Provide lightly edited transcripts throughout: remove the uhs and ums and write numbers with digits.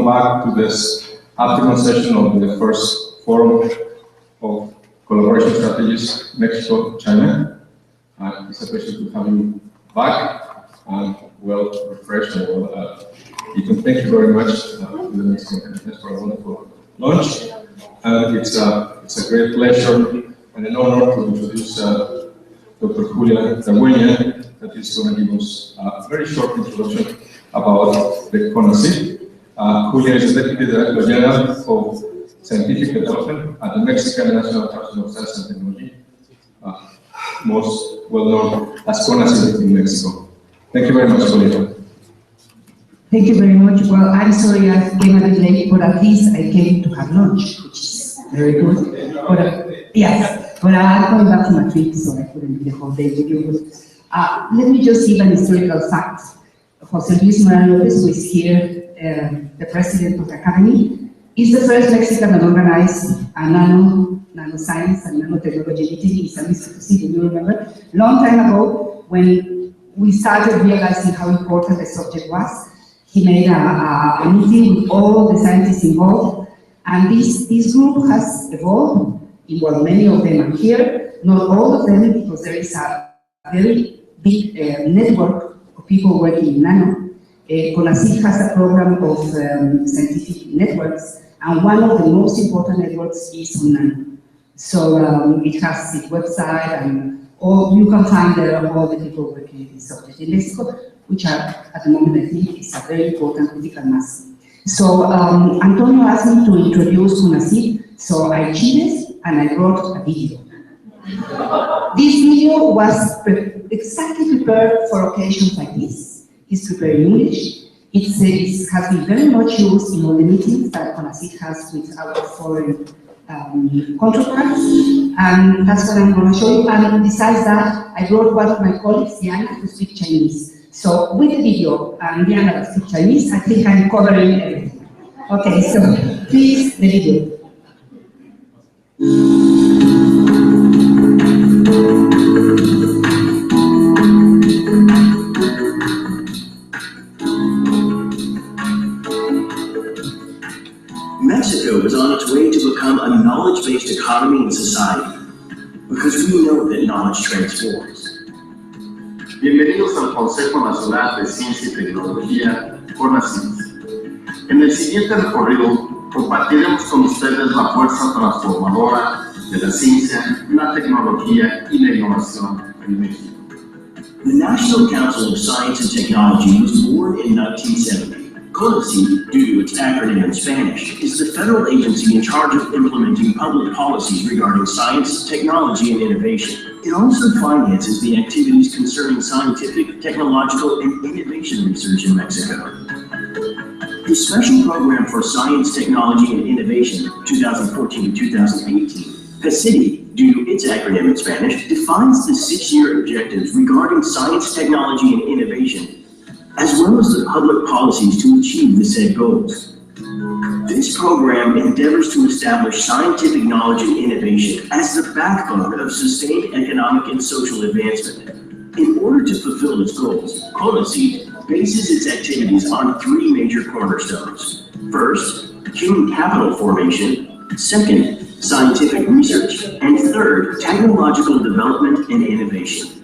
welcome back to this afternoon session of the first forum of collaboration strategies Mexico-China. It's a pleasure to have you back and well refreshed and well eaten. Thank you very much to the Mexican Conference for a wonderful lunch. And it's a great pleasure and an honor to introduce Dr. Julia Tagüeña, that is going to give us a very short introduction about the CONACYT. Julia is the Deputy Director General of Scientific Development at the Mexican National Council of Science and Technology, most well known as CONACYT in Mexico. Thank you very much, Julia. Thank you very much. Well, I'm sorry I came a bit late, but at least I came to have lunch, which is very good. But yes, but I'm coming back to Madrid, so I couldn't be the whole day with you. Let me just give an historical fact. Jose Luis Morán López, who is here, the president of the Academy, is the first Mexican that organized a nanoscience and nanotechnology meeting in San Luis Potosí, you remember? Long time ago, when we started realizing how important the subject was, he made a meeting with all the scientists involved, and this group has evolved. Well, many of them are here, not all of them, because there is a very big network of people working in nano. CONACYT has a program of scientific networks, and one of the most important networks is on nano. So it has its website, and you can find there all the people working in this subject in Mexico, which are, at the moment, I think, is a very important critical mass. So Antonio asked me to introduce CONACYT, so I cheated and I brought a video. This video was exactly prepared for occasions like this. It's prepared in English. It has been very much used in all the meetings that CONACYT has with our foreign counterparts, and that's what I'm going to show you. And besides that, I brought one of my colleagues, Diana, to speak Chinese. So with the video and Diana to speak Chinese, I think I'm covering everything. Okay, so please, the video. Mexico is on its way to become a knowledge-based economy and society, because we know that knowledge transforms. Bienvenidos al Consejo Nacional de Ciencia y Tecnología, CONACYT. En el siguiente recorrido, compartiremos con ustedes la fuerza transformadora de la ciencia, la tecnología y la innovación en México. The National Council of Science and Technology was born in 1970. CONACYT, due to its acronym in Spanish, is the federal agency in charge of implementing public policies regarding science, technology, and innovation. It also finances the activities concerning scientific, technological, and innovation research in Mexico. The Special Program for Science, Technology, and Innovation, 2014 to 2018, PACITI, due to its acronym in Spanish, defines the 6-year objectives regarding science, technology, and innovation, as well as the public policies to achieve the said goals. This program endeavors to establish scientific knowledge and innovation as the backbone of sustained economic and social advancement. In order to fulfill its goals, CONACYT bases its activities on 3 major cornerstones. First, human capital formation. Second, scientific research. And third, technological development and innovation.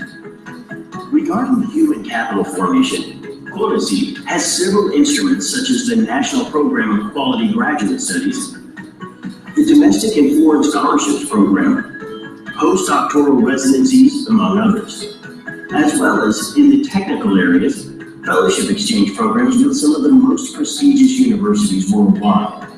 Regarding human capital formation, CONACYT has several instruments such as the National Program of Quality Graduate Studies, the Domestic and Foreign Scholarships Program, postdoctoral residencies, among others, as well as in the technical areas, fellowship exchange programs with some of the most prestigious universities worldwide.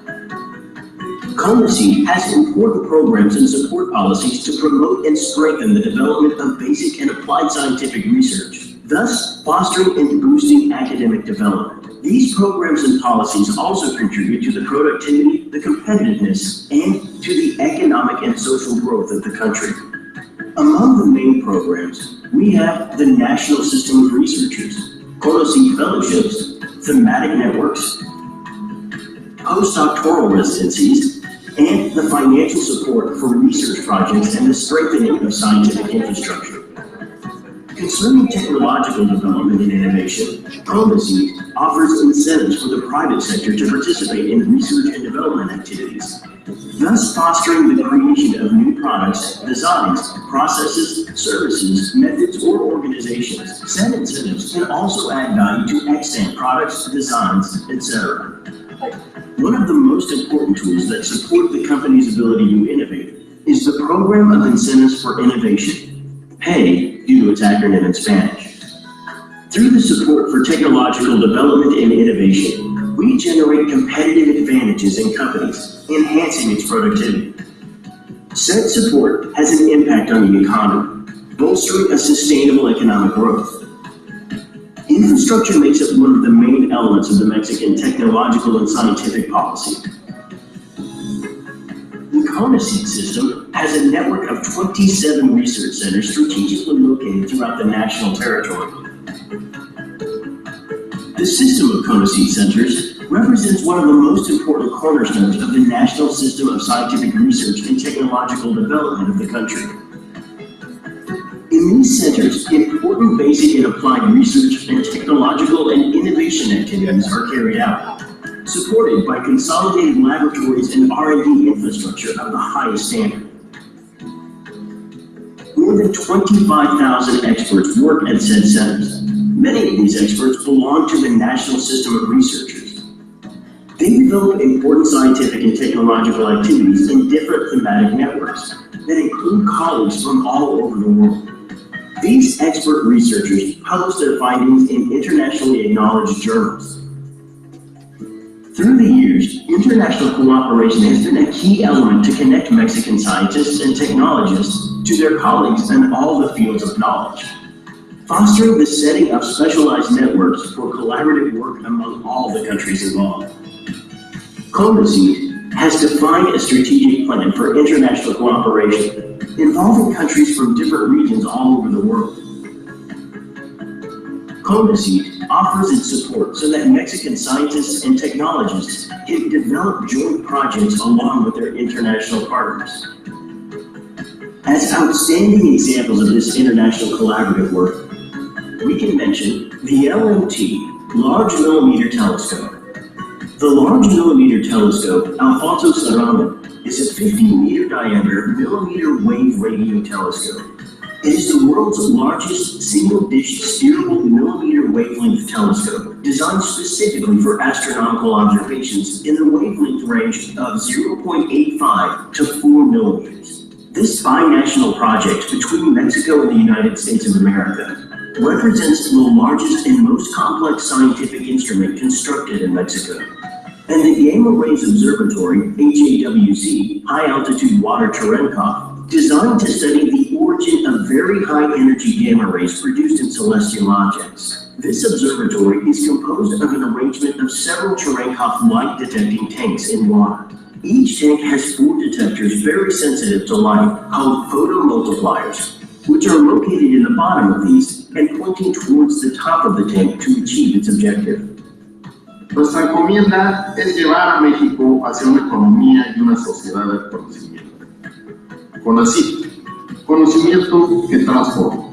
CONACYT has important programs and support policies to promote and strengthen the development of basic and applied scientific research, thus fostering and boosting academic development. These programs and policies also contribute to the productivity, the competitiveness, and to the economic and social growth of the country. Among the main programs, we have the National System of Researchers, CONACYT Fellowships, Thematic Networks, postdoctoral residencies, and the financial support for research projects and the strengthening of scientific infrastructure. Concerning technological development and innovation, CONACYT offers incentives for the private sector to participate in research and development activities, thus fostering the creation of new products, designs, processes, services, methods, or organizations. Said incentives can also add value to extant products, designs, etc. One of the most important tools that support the company's ability to innovate is the Program of Incentives for Innovation, PAY, due to its acronym in Spanish. Through the support for technological development and innovation, we generate competitive advantages in companies, enhancing its productivity. Said support has an impact on the economy, bolstering a sustainable economic growth. Infrastructure makes up one of the main elements of the Mexican technological and scientific policy. The CONACYT system has a network of 27 research centers strategically located throughout the national territory. The system of CONACYT centers represents one of the most important cornerstones of the national system of scientific research and technological development of the country. In these centers, important basic and applied research and technological and innovation activities are carried out, supported by consolidated laboratories and R&D infrastructure of the highest standard. More than 25,000 experts work at said centers. Many of these experts belong to the national system of researchers. They develop important scientific and technological activities in different thematic networks that include colleagues from all over the world. These expert researchers publish their findings in internationally acknowledged journals. Through the years, international cooperation has been a key element to connect Mexican scientists and technologists to their colleagues in all the fields of knowledge, fostering the setting of specialized networks for collaborative work among all the countries involved. CONACYT has defined a strategic plan for international cooperation involving countries from different regions all over the world. CONACYT offers its support so that Mexican scientists and technologists can develop joint projects along with their international partners. As outstanding examples of this international collaborative work, we can mention the LMT, Large Millimeter Telescope. The Large Millimeter Telescope, Alfonso Serrano, is a 50-meter diameter millimeter wave radio telescope. It is the world's largest single-dish steerable millimeter wavelength telescope, designed specifically for astronomical observations in the wavelength range of 0.85 to 4 millimeters. This binational project between Mexico and the United States of America represents the largest and most complex scientific instrument constructed in Mexico. And the Gamma Rays Observatory, HAWC, High Altitude Water Cherenkov, designed to study the origin of very high energy gamma rays produced in celestial objects. This observatory is composed of an arrangement of several Cherenkov light detecting tanks in water. Each tank has 4 detectors very sensitive to light called photomultipliers, which are located in the bottom of these and pointing towards the top of the tank to achieve its objective. Nuestra encomienda es llevar a México hacia una economía y una sociedad del conocimiento. CONACYT, conocimiento que transforma.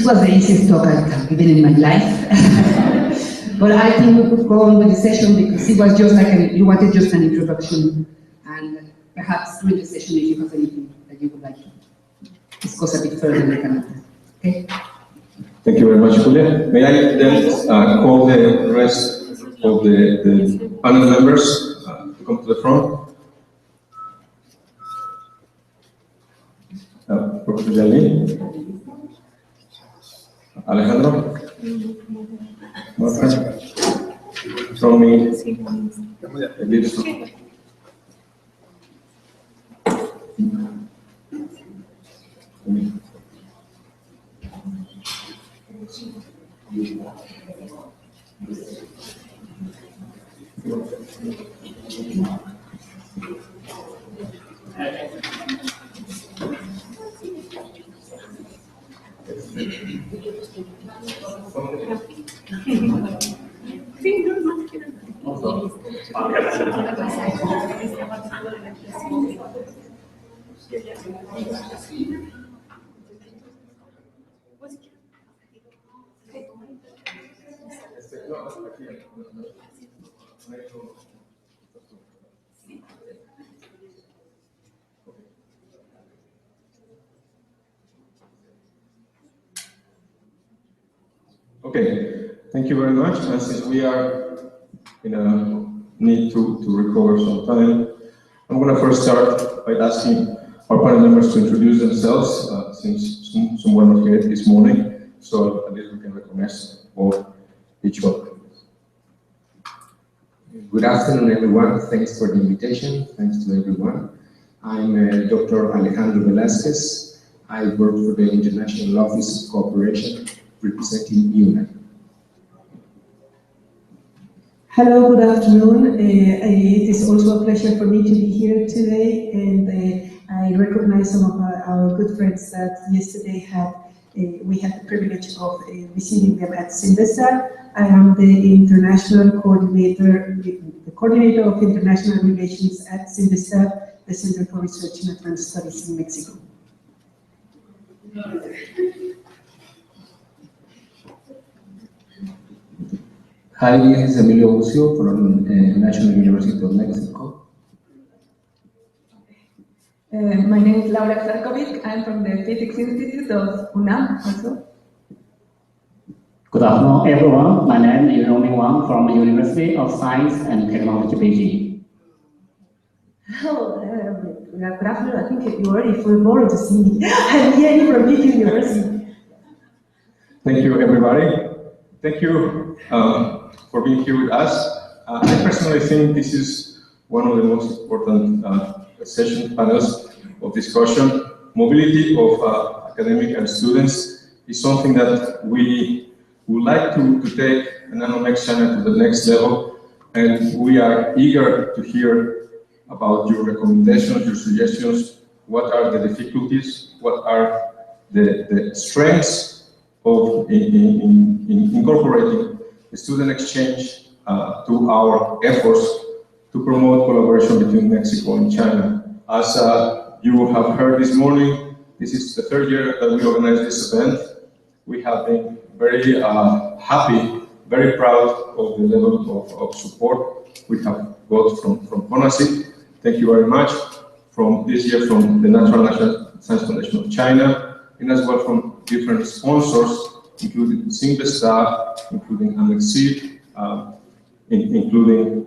was the easiest talk I've given in my life. But I think we could go on with the session because it was just like you wanted just an introduction, and perhaps during the session if you have anything that you would like to discuss a bit further, we can. Okay. Thank you very much, Julia. May I then call the rest of the panel members to come to the front? Professor Jalil, Alejandro, Marta, from me, Edith. Okay, thank you very much. And since we are in a need to recover some time, I'm going to first start by asking our panel members to introduce themselves, since some were not here this morning, so at least we can recognize each one. Good afternoon, everyone. Thanks for the invitation. Thanks to everyone. I'm Dr. Alejandro Velázquez. I work for the International Office of Cooperation, representing UNA. Hello, good afternoon. It is also a pleasure for me to be here today, and I recognize some of our good friends that yesterday we had the privilege of receiving them at Syndesat. I am the international coordinator, the coordinator of international relations at Syndesat, the Center for Research and Advanced Studies in Mexico. Hi, this is Emilio Bucio from National University of Mexico. My name is Laura Zarkovic. I'm from the Physics Institute of UNAM also. Good afternoon, everyone. My name is Romy Wang from the University of Science and Technology, Beijing. Hello, good afternoon. I think you already flew forward to see me. I'm Jenny from Beijing University. Thank you, everybody. Thank you for being here with us. I personally think this is one of the most important panels of discussion. Mobility of academic and students is something that we would like to take NANOMXCN to the next level, and we are eager to hear about your recommendations, your suggestions. What are the difficulties? What are the strengths of incorporating the student exchange to our efforts to promote collaboration between Mexico and China? As you have heard this morning, this is the third year that we organize this event. We have been very happy, very proud of the level of support we have got from CONACYT. Thank you very much. From this year, from the National Science Foundation of China, and as well from different sponsors, including Syndesat, including AMC, including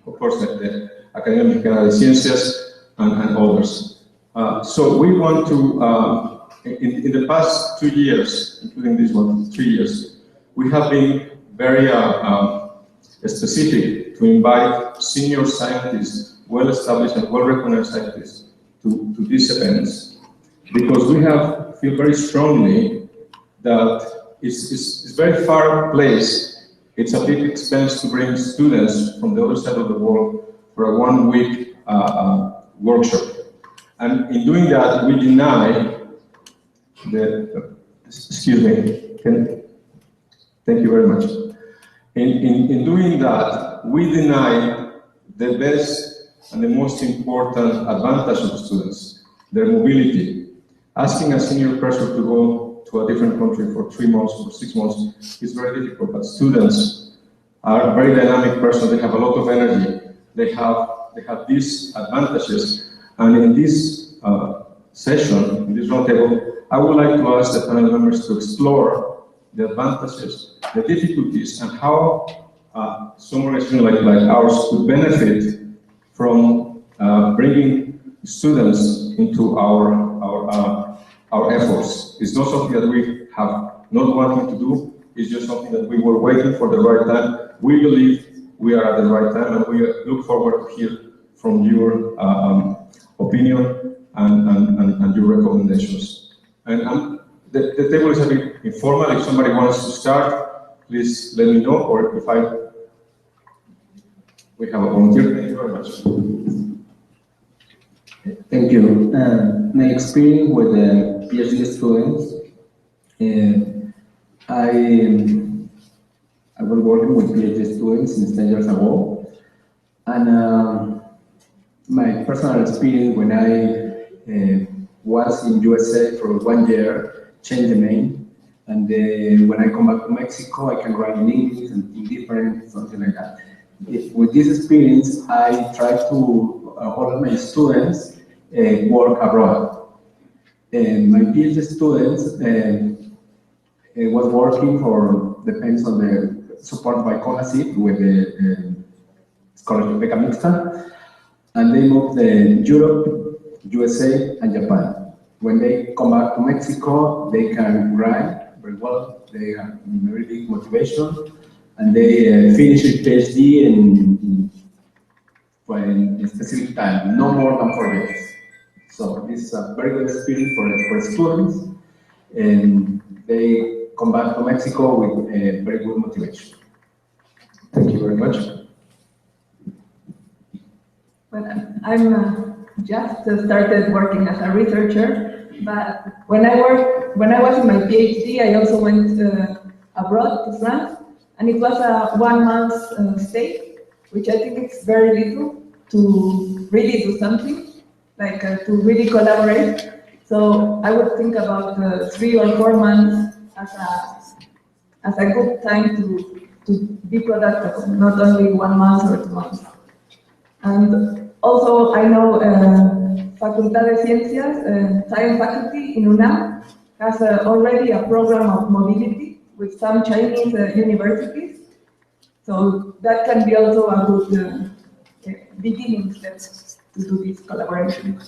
of course, the Academia Mexicana de Ciencias and others. So we want to, in the past 2 years, including this one, 3 years, we have been very specific to invite senior scientists, well-established and well-recognized scientists to these events, because we feel very strongly that it's very far place. It's a big expense to bring students from the other side of the world for a 1-week workshop. And in doing that, we deny excuse me, thank you very much. In doing that, we deny the best and the most important advantage of students, their mobility. asking a senior person to go to a different country for 3 months or 6 months is very difficult, but students are very dynamic persons. They have a lot of energy. They have these advantages. And in this session, in this roundtable, I would like to ask the panel members to explore the advantages, the difficulties, and how some organization like ours could benefit from bringing students into our efforts. It's not something that we have not wanting to do. It's just something that we were waiting for the right time. We believe we are at the right time, and we look forward to hear from your opinion and your recommendations. And the table is a bit informal. If somebody wants to start, please let me know, or if we have a volunteer. Thank you very much. Thank you. My experience with the PhD students, I was working with PhD students since 10 years ago, and my personal experience when I was in USA for 1 year changed the name, and when I come back to Mexico, I can write in English and indifferent, something like that. With this experience, I try to all of my students work abroad. My PhD students was working for, depends on the support by CONACYT with the scholarship beca mixta, and they moved to Europe, USA, and Japan. When they come back to Mexico, they can write very well, they have very big motivation, and they finish a PhD in a specific time, no more than 4 years. So this is a very good experience for students, and they come back to Mexico with a very good motivation. Thank you very much. Well, I'm just started working as a researcher, but when I was in my PhD, I also went abroad to France, and it was a 1 month stay, which I think it's very little to really do something, like to really collaborate. So I would think about 3 or 4 months as a good time to be productive, not only 1 month or 2 months. And also I know Facultad de Ciencias, Science Faculty in UNAM has already a program of mobility with some Chinese universities. So that can be also a good beginning step to do this collaboration.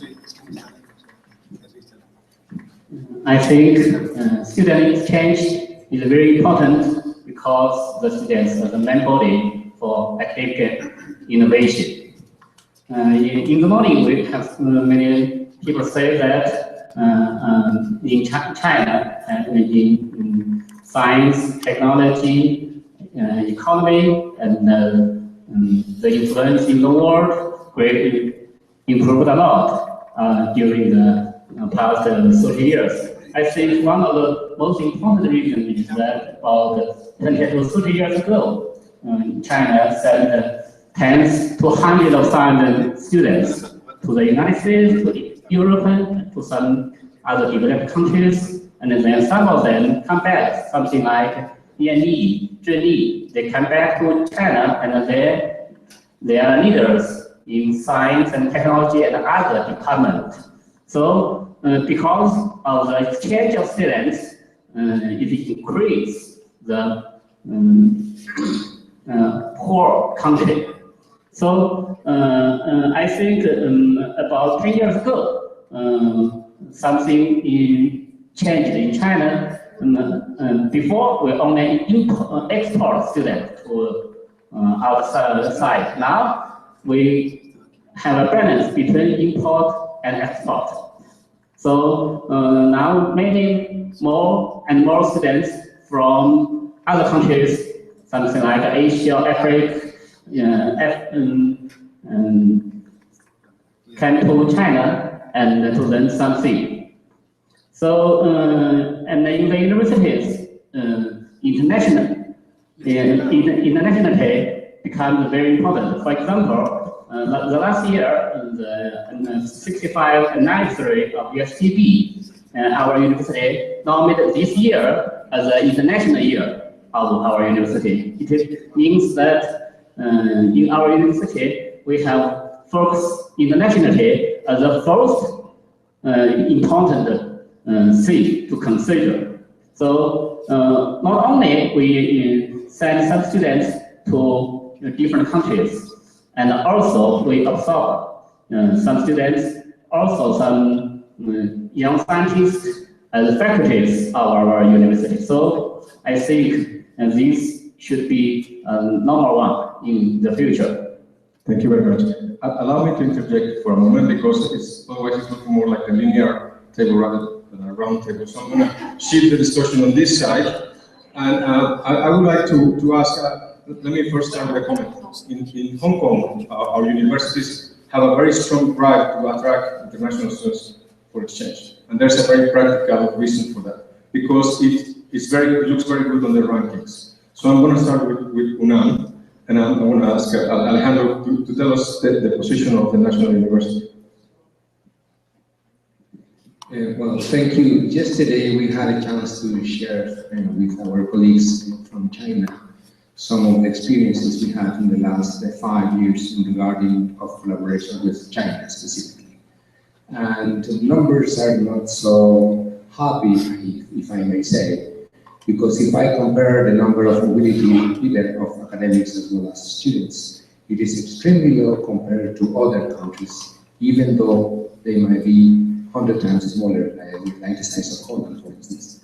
I think student exchange is very important because the students are the main body for academic innovation. In the morning, we have many people say that in China, in science, technology, economy, and the influence in the world greatly improved a lot during the past 30 years. I think one of the most important reasons is that about 20 to 30 years ago, China sent tens to hundreds of thousands students to the United States, to Europe, to some other developed countries, and then some of them come back, something like Yanni, Zheni, they come back to China, and they are leaders in science and technology and other departments. So because of the exchange of students, it increases the poor country. So I think about 10 years ago, something changed in China. Before, we only export students to outside. Now, we have a balance between import and export. So now many more and more students from other countries, something like Asia, Africa, came to China and to learn something. So and in the universities, internationality becomes very important. For example, the last year, the 65 and 93 of USCB, our university nominated this year as an international year of our university. It means that in our university, we have focused internationally as the first important thing to consider. So not only we send some students to different countries, and also we absorb some students, also some young scientists as faculties of our university. So I think this should be number one in the future. Thank you very much. Allow me to interject for a moment, because otherwise it's looking more like a linear table rather than a round table. So I'm going to shift the discussion on this side. And I would like to ask, let me first start with a comment. In Hong Kong, our universities have a very strong drive to attract international students for exchange. And there's a very practical reason for that, because it looks very good on the rankings. So I'm going to start with UNAM, and I'm going to ask Alejandro to tell us the position of the National University. Well, thank you. Yesterday we had a chance to share with our colleagues from China some of the experiences we had in the last 5 years in regarding of collaboration with China specifically. And the numbers are not so happy, if I may say, because if I compare the number of mobility either of academics as well as students, it is extremely low compared to other countries, even though they might be 100 times smaller, like the size of Holland, for instance.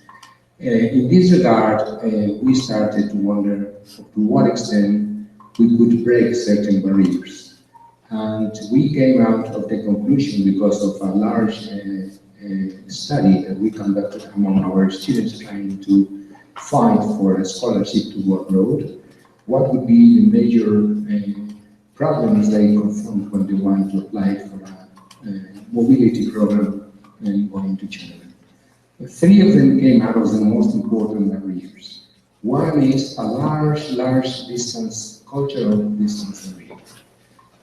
In this regard, we started to wonder to what extent we could break certain barriers. And we came out of the conclusion, because of a large study that we conducted among our students trying to fight for a scholarship to go abroad, what would be the major problems they confront when they want to apply for a mobility program and going to China. 3 of them came out as the most important barriers. One is a large distance, cultural distance barrier.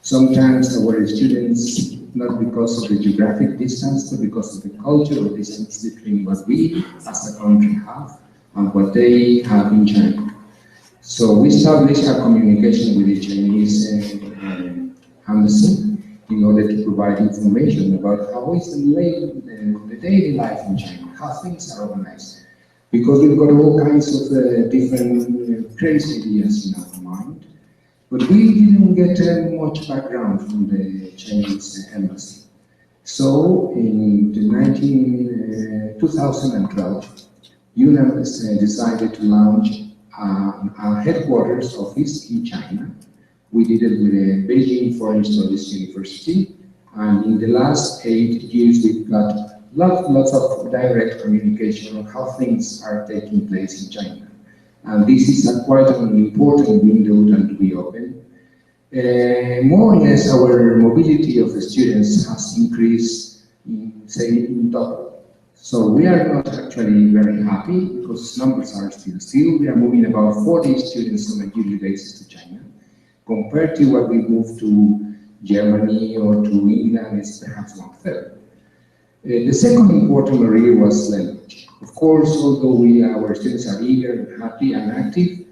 Sometimes our students, not because of the geographic distance, but because of the cultural distance between what we as a country have and what they have in China. So we established a communication with the Chinese embassy in order to provide information about how is the daily life in China, how things are organized. Because we've got all kinds of different crazy ideas in our mind, but we didn't get much background from the Chinese embassy. So in 2012, UNAM decided to launch a headquarters office in China. We did it with the Beijing Foreign Studies University, and in the last 8 years we've got lots of direct communication on how things are taking place in China. And this is quite an important window that we open. More or less our mobility of the students has increased in double. So we are not actually very happy because numbers are still. We are moving about 40 students on a yearly basis to China. Compared to what we move to Germany or to England, it's perhaps 1/3. The second important barrier was language. Of course, although our students are eager and happy and active,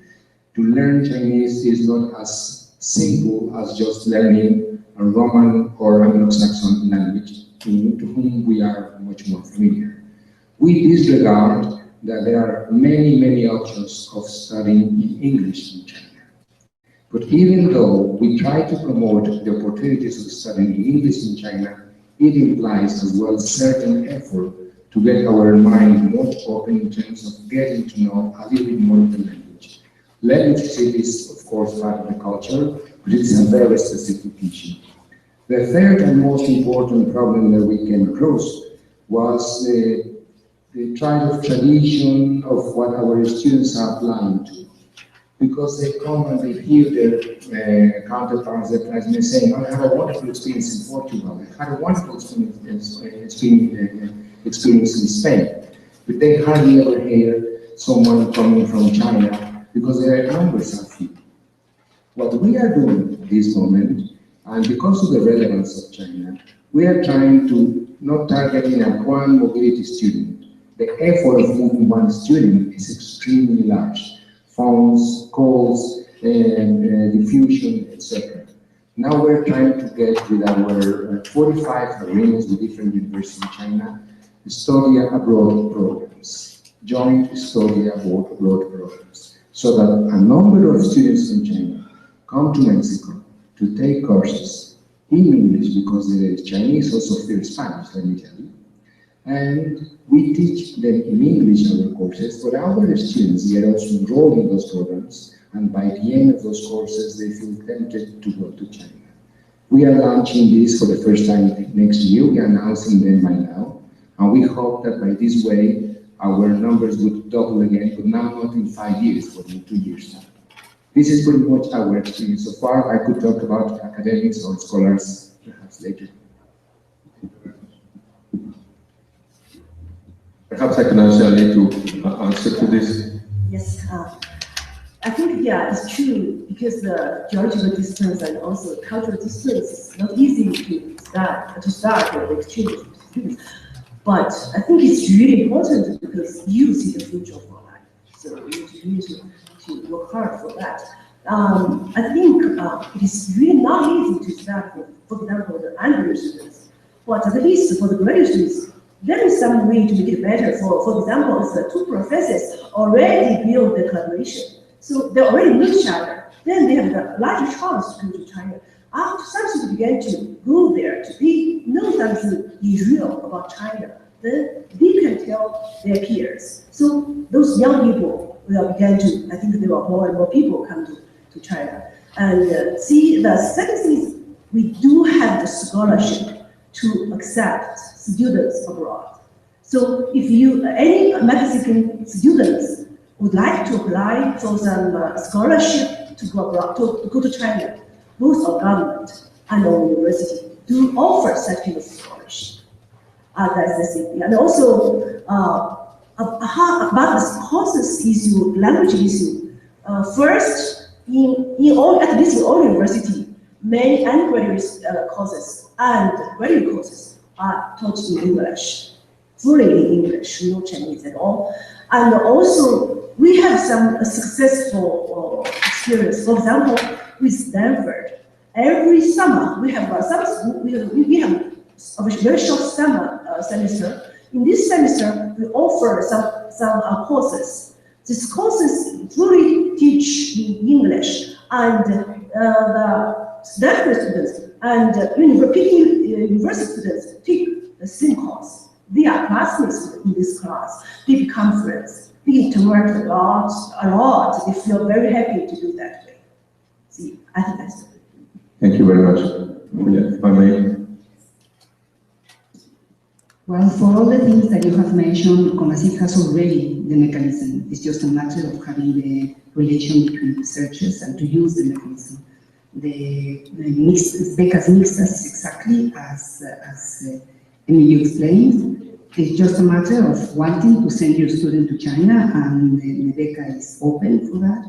to learn Chinese is not as simple as just learning a Roman or Anglo-Saxon language, to whom we are much more familiar. We disregard that there are many options of studying in English in China. But even though we try to promote the opportunities of studying English in China, it implies as well certain effort to get our mind more open in terms of getting to know a little bit more of the language. Language is, of course, part of the culture, but it's a very specific issue. The third and most important problem that we came across was the kind of tradition of what our students are applying to. Because they come and they hear their counterparts, their classmates saying, "I had a wonderful experience in Portugal, I had a wonderful experience in Spain." But they hardly ever hear someone coming from China because their numbers are few. What we are doing at this moment, and because of the relevance of China, We are trying to not targeting a one mobility student. The effort of moving one student is extremely large. Phones, calls, diffusion, etc. Now we're trying to get with our 45 agreements with different universities in China, study abroad programs, joint study abroad programs, so that a number of students in China come to Mexico to take courses in English, because there is Chinese also speak Spanish, let me tell you. And we teach them in English our courses, but our students, they are also enrolled in those programs, and by the end of those courses, they feel tempted to go to China. We are launching this for the first time next year. We are announcing them by now, and we hope that by this way, our numbers would double again, but now not in 5 years, but in 2 years' time. This is pretty much our experience so far. I could talk about academics or scholars perhaps later. Perhaps I can also need to answer to this. Yes, I think, yeah, it's true, because the geographical distance and also cultural distance is not easy to start the exchange with students. But I think it's really important, because you see the future of our life. So you need to work hard for that. I think it is really not easy to start with, for example, the undergraduate students. But at least for the graduate students, there is some way to make it better. For example, if the two professors already build the collaboration, so they already know each other, then they have a larger chance to go to China. After some students begin to go there, to know something real about China, then they can tell their peers. So those young people will begin to, I think there are more and more people come to China. And see, the second thing is, we do have the scholarship to accept students abroad. So if any Mexican students would like to apply for some scholarship to go abroad, to go to China, both our government and our university do offer such kind of scholarship. That's the thing. And also, about this courses issue, language issue. First, at least in all university, many undergraduate courses and graduate courses are taught in English, fully in English, no Chinese at all. And also, we have some successful experience. For example, with Stanford, every summer we have we have a very short summer semester. In this semester, we offer some courses. These courses fully teach in English, and the Stanford students and university students take the same course. They are classmates in this class. They become friends. They interact a lot. They feel very happy to do that way. See, I think that's it. Thank you very much. Yeah, if I may. Well, for all the things that you have mentioned, CONACYT has already the mechanism. It's just a matter of having the relation between researchers and to use the mechanism. The becas mixtas is exactly as Emilio explained. It's just a matter of wanting to send your student to China, and the beca is open for that.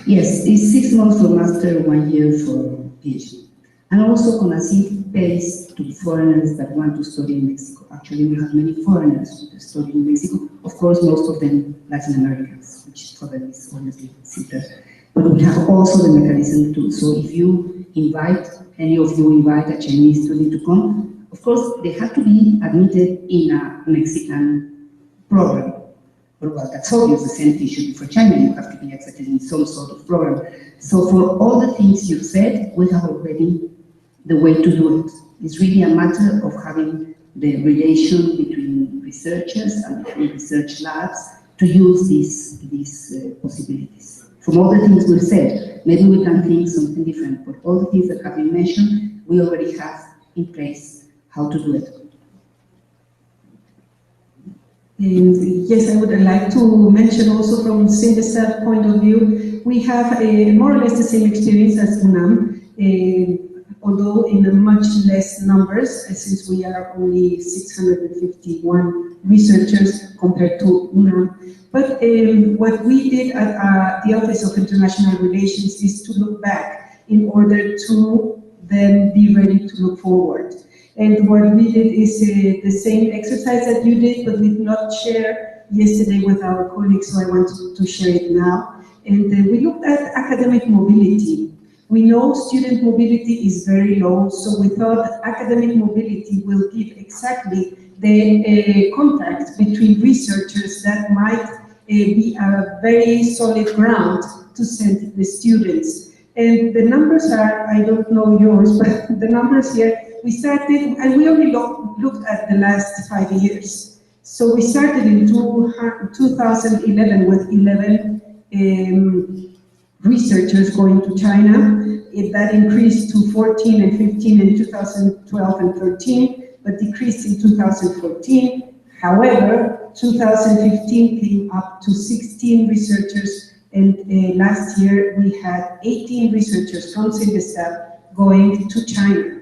Yes, it's 6 months for master, 1 year for PhD. And also CONACYT pays to foreigners that want to study in Mexico. Actually, we have many foreigners who study in Mexico. Of course, most of them Latin Americans, which for them is obviously simpler. But we have also the mechanism too. So if you invite, any of you invite a Chinese student to come, of course, they have to be admitted in a Mexican program. But well, that's obvious, the same thing should be for China. You have to be accepted in some sort of program. So for all the things you've said, we have already the way to do it. It's really a matter of having the relation between researchers and between research labs to use these possibilities. From all the things we've said, maybe we can think something different, but all the things that have been mentioned, we already have in place how to do it. And yes, I would like to mention also from CINDESAT point of view, we have more or less the same experience as UNAM, although in a much less numbers, since we are only 651 researchers compared to UNAM. But what we did at the Office of International Relations is to look back in order to then be ready to look forward. And what we did is the same exercise that you did, but we did not share yesterday with our colleagues, so I want to share it now. And we looked at academic mobility. We know student mobility is very low, so we thought that academic mobility will give exactly the contact between researchers that might be a very solid ground to send the students. And the numbers are, I don't know yours, but the numbers here, we started, and we only looked at the last 5 years. So we started in 2011 with 11 researchers going to China. That increased to 14 and 15 in 2012 and 13, but decreased in 2014. However, 2015 came up to 16 researchers, and last year we had 18 researchers from CINDESTAB going to China.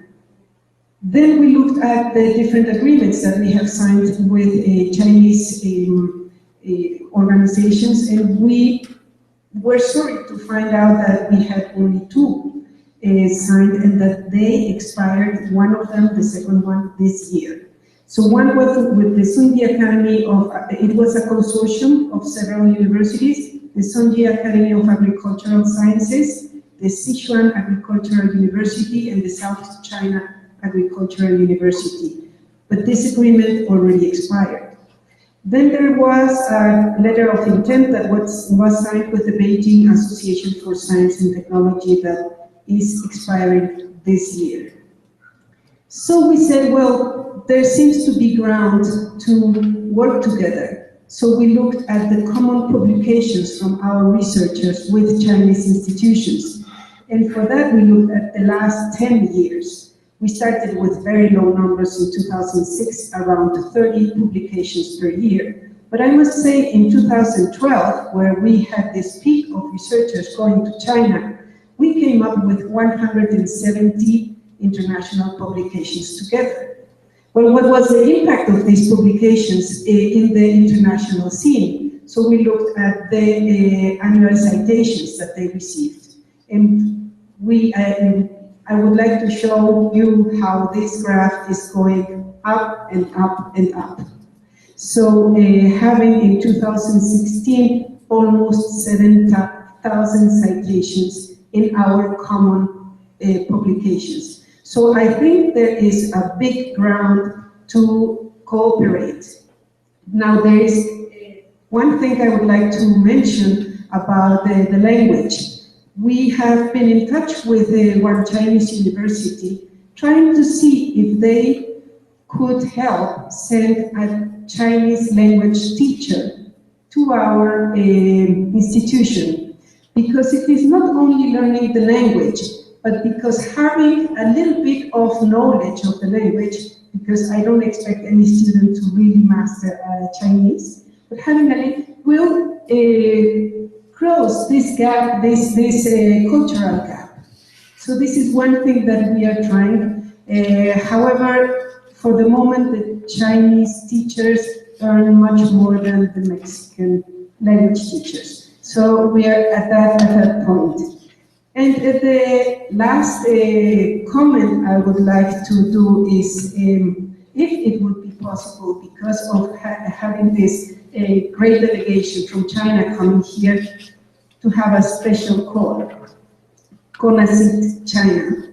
Then we looked at the different agreements that we have signed with Chinese organizations, and we were sorry to find out that we had only 2 signed, and that they expired, one of them, the second one, this year. So one was with the Sunji Academy of, it was a consortium of several universities, the Sunji Academy of Agricultural Sciences, the Sichuan Agricultural University, and the South China Agricultural University. But this agreement already expired. Then there was a letter of intent that was signed with the Beijing Association for Science and Technology that is expiring this year. So we said, well, there seems to be ground to work together. So we looked at the common publications from our researchers with Chinese institutions. And for that, we looked at the last 10 years. We started with very low numbers in 2006, around 30 publications per year. But I must say in 2012, where we had this peak of researchers going to China, we came up with 170 international publications together. Well, what was the impact of these publications in the international scene? So we looked at the annual citations that they received. And I would like to show you how this graph is going up and up and up. So having in 2016 almost 7,000 citations in our common publications. So I think there is a big ground to cooperate. Now there is one thing I would like to mention about the language. We have been in touch with one Chinese university trying to see if they could help send a Chinese language teacher to our institution. Because it is not only learning the language, but because having a little bit of knowledge of the language, because I don't expect any student to really master Chinese, but having a little will close this gap, this cultural gap. So this is one thing that we are trying. However, for the moment, the Chinese teachers earn much more than the Mexican language teachers. So we are at that point. And the last comment I would like to do is, if it would be possible, because of having this great delegation from China coming here, to have a special call, CONACYT China,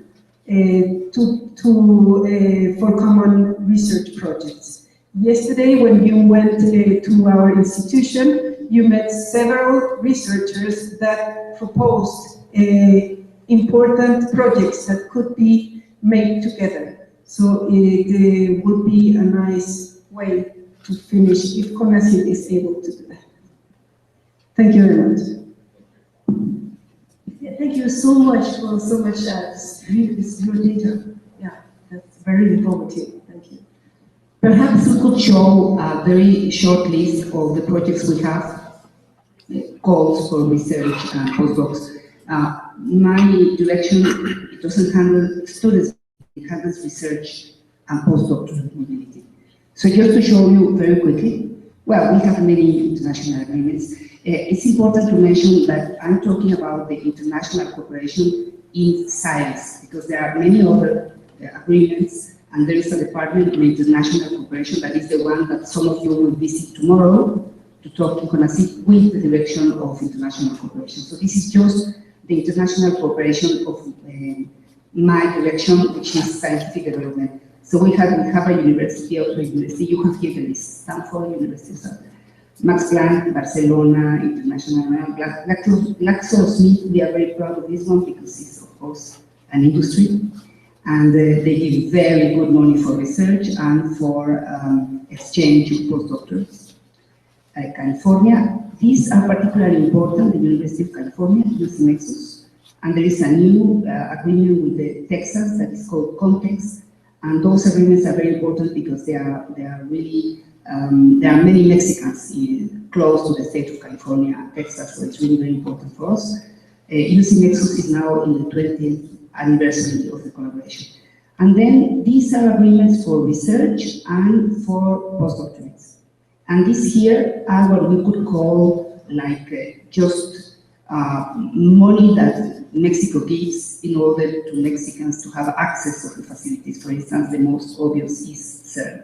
for common research projects. Yesterday, when you went to our institution, you met several researchers that proposed important projects that could be made together. So it would be a nice way to finish if CONACYT is able to do that. Thank you very much. Yeah, thank you so much for so much your data. Yeah, that's very informative. Thank you. Perhaps we could show a very short list of the projects we have, calls for research and postdocs. My direction, it doesn't handle students, it handles research and postdoc mobility. So just to show you very quickly, well, we have many international agreements. It's important to mention that I'm talking about the international cooperation in science, because there are many other agreements, and there is a department in international cooperation that is the one that some of you will visit tomorrow to talk to CONACYT with the direction of international cooperation. So this is just the international cooperation of my direction, which is scientific development. So we have a university, Oxford University, you have here the list, Stanford University, Max Planck, Barcelona, International, GlaxoSmith, we are very proud of this one because it's of course an industry, and they give very good money for research and for exchange of postdoctors. California, these are particularly important, the University of California, UC Nexus, and there is a new agreement with the Texas that is called Context, and those agreements are very important because they are really, there are many Mexicans close to the state of California, Texas, so it's really very important for us. UC Nexus is now in the 20th anniversary of the collaboration. And then these are agreements for research and for postdoctorates. And this here are what we could call like just money that Mexico gives in order to Mexicans to have access to the facilities. For instance, the most obvious is CERN.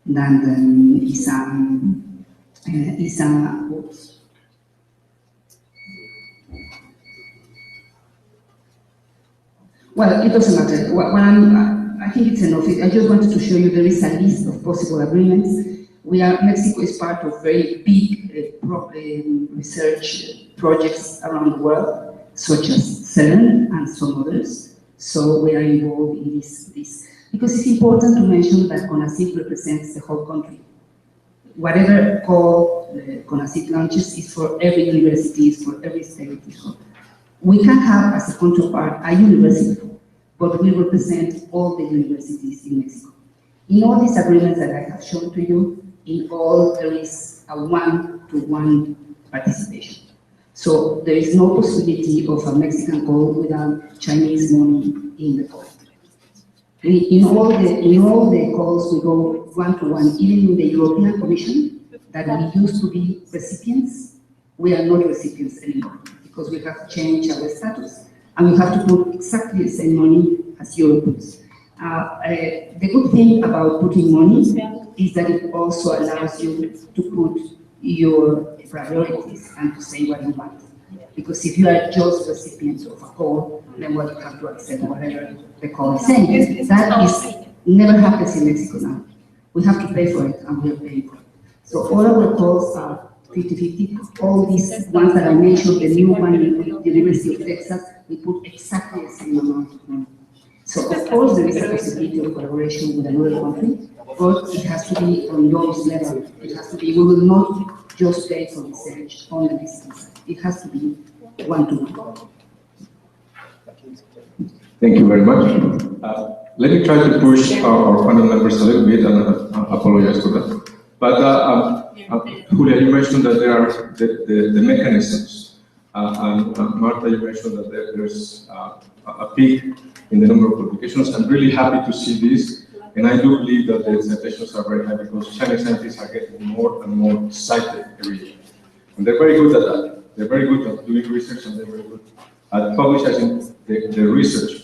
Then oops. Well, it doesn't matter. I think it's enough. I just wanted to show you there is a list of possible agreements. Mexico is part of very big research projects around the world, such as CERN and some others. So we are involved in this. Because it's important to mention that CONACYT represents the whole country. Whatever call CONACYT launches is for every university, is for every state. We can have as a counterpart a university, but we represent all the universities in Mexico. In all these agreements that I have shown to you, in all there is a one-to-one participation. So there is no possibility of a Mexican call without Chinese money in the call. In all the calls we go one-to-one, even in the European Commission, that we used to be recipients, we are not recipients anymore, because we have changed our status, and we have to put exactly the same money as Europe puts. The good thing about putting money is that it also allows you to put your priorities and to say what you want. Because if you are just recipients of a call, then what you have to accept whatever the call is saying. That is never happens in Mexico now. We have to pay for it, and we are paying for it. So all our calls are 50-50. All these ones that I mentioned, the new one in the University of Texas, we put exactly the same amount of money. So of course there is a possibility of collaboration with another country, but it has to be on those levels. It has to be, we will not just pay for research on the business. It has to be one-to-one. Thank you very much. Let me try to push our panel members a little bit, and I apologize for that. But Julia, you mentioned that there are the mechanisms, and Marta, you mentioned that there's a peak in the number of publications. I'm really happy to see this, and I do believe that the citations are very high because Chinese scientists are getting more and more cited every year. And they're very good at that. They're very good at doing research, and they're very good at publishing the research.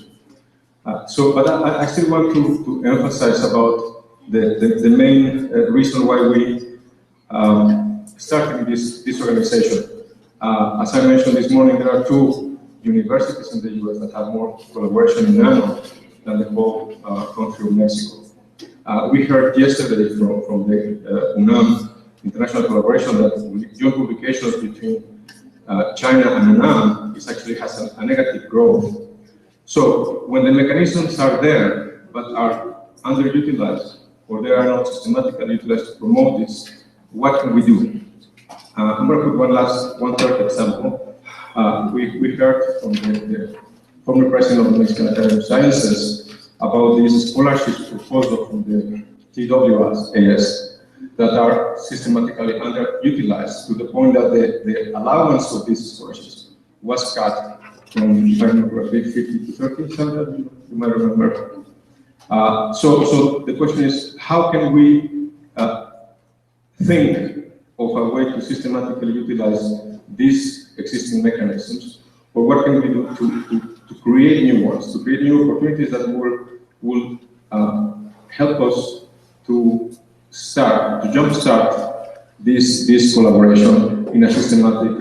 But I still want to emphasize about the main reason why we started this organization. As I mentioned this morning, there are 2 universities in the US that have more collaboration in nano than the whole country of Mexico. We heard yesterday from the UNAM international collaboration that joint publications between China and UNAM actually has a negative growth. So when the mechanisms are there but are underutilized, or they are not systematically utilized to promote this, what can we do? I'm going to put one third example. We heard from the former president of the Mexican Academy of Sciences about these scholarships proposal from the TWAS that are systematically underutilized to the point that the allowance of these scholarships was cut from, if I remember, 50 to 30, something you might remember. So the question is, how can we think of a way to systematically utilize these existing mechanisms, or what can we do to create new ones, to create new opportunities that will help us to jumpstart this collaboration in a systematic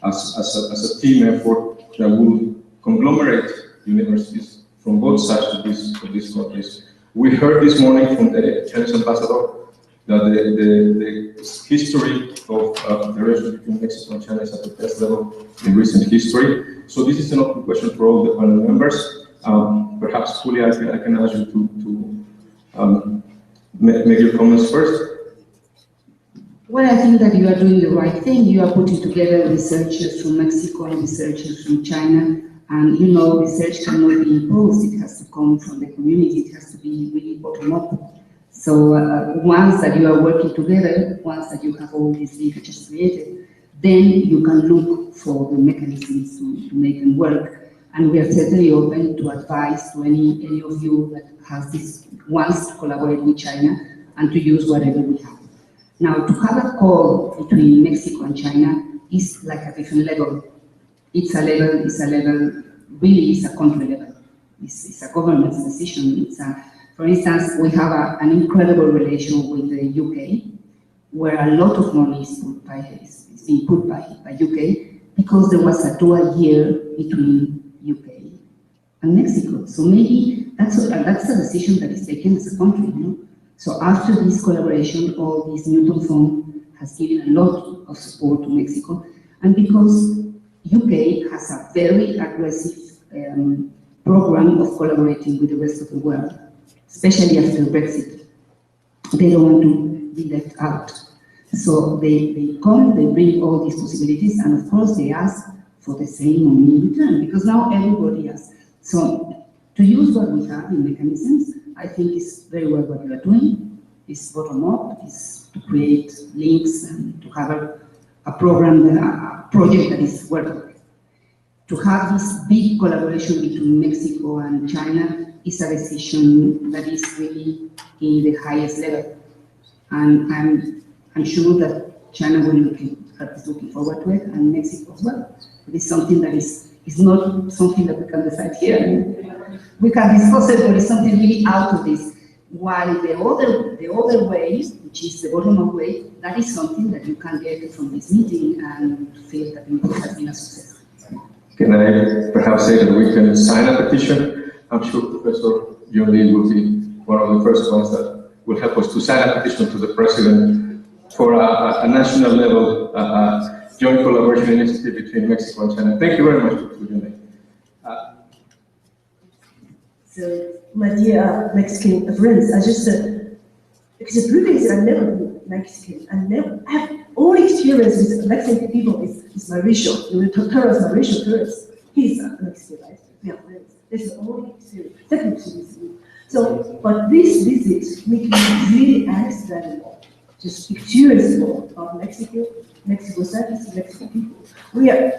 as a team effort that will conglomerate universities from both sides of these countries. We heard this morning from the Chinese ambassador that the history of the relationship between Mexico and China is at the best level in recent history. So this is an open question for all the panel members. Perhaps, Julia, I can ask you to make your comments first. Well, I think that you are doing the right thing. You are putting together researchers from Mexico and researchers from China. And you know, research cannot be imposed. It has to come from the community. It has to be really bottom-up. So once that you are working together, once that you have all these linkages created, then you can look for the mechanisms to make them work. And we are certainly open to advise to any of you that has this, wants to collaborate with China and to use whatever we have. Now, to have a call between Mexico and China is like a different level. It's a level, really it's a country level. It's a government's decision. For instance, we have an incredible relation with the UK, where a lot of money is being put by UK, because there was a dual year between UK and Mexico. So maybe that's a decision that is taken as a country, you know? So after this collaboration, all this Newton Fund has given a lot of support to Mexico, and because UK has a very aggressive program of collaborating with the rest of the world, especially after Brexit. They don't want to be left out. So they come, they bring all these possibilities, and of course they ask for the same money in return, because now everybody asks. So to use what we have in mechanisms, I think is very well what you are doing. It's bottom-up, it's to create links and to have a program, a project that is working. To have this big collaboration between Mexico and China is a decision that is really in the highest level. And I'm sure that China is looking forward to it, and Mexico as well. It is something that is not something that we can decide here. We can discuss it, but it's something really out of this. While the other way, which is the bottom-up way, that is something that you can get from this meeting and feel that it has been a success. Can I perhaps say that we can sign a petition? I'm sure Professor John Lee will be one of the first ones that will help us to sign a petition to the President for a national level joint collaboration initiative between Mexico and China. Thank you very much, Dr. John Lee. So, my dear Mexican friends, I just because previously I never been Mexican. I have all experience with Mexican people is Mauricio. You will tell us Mauricio first. He's a Mexican, right? We are friends. This is all experience. Technically, so, but this visit made me really understand more, just curious more about Mexico service, Mexican people.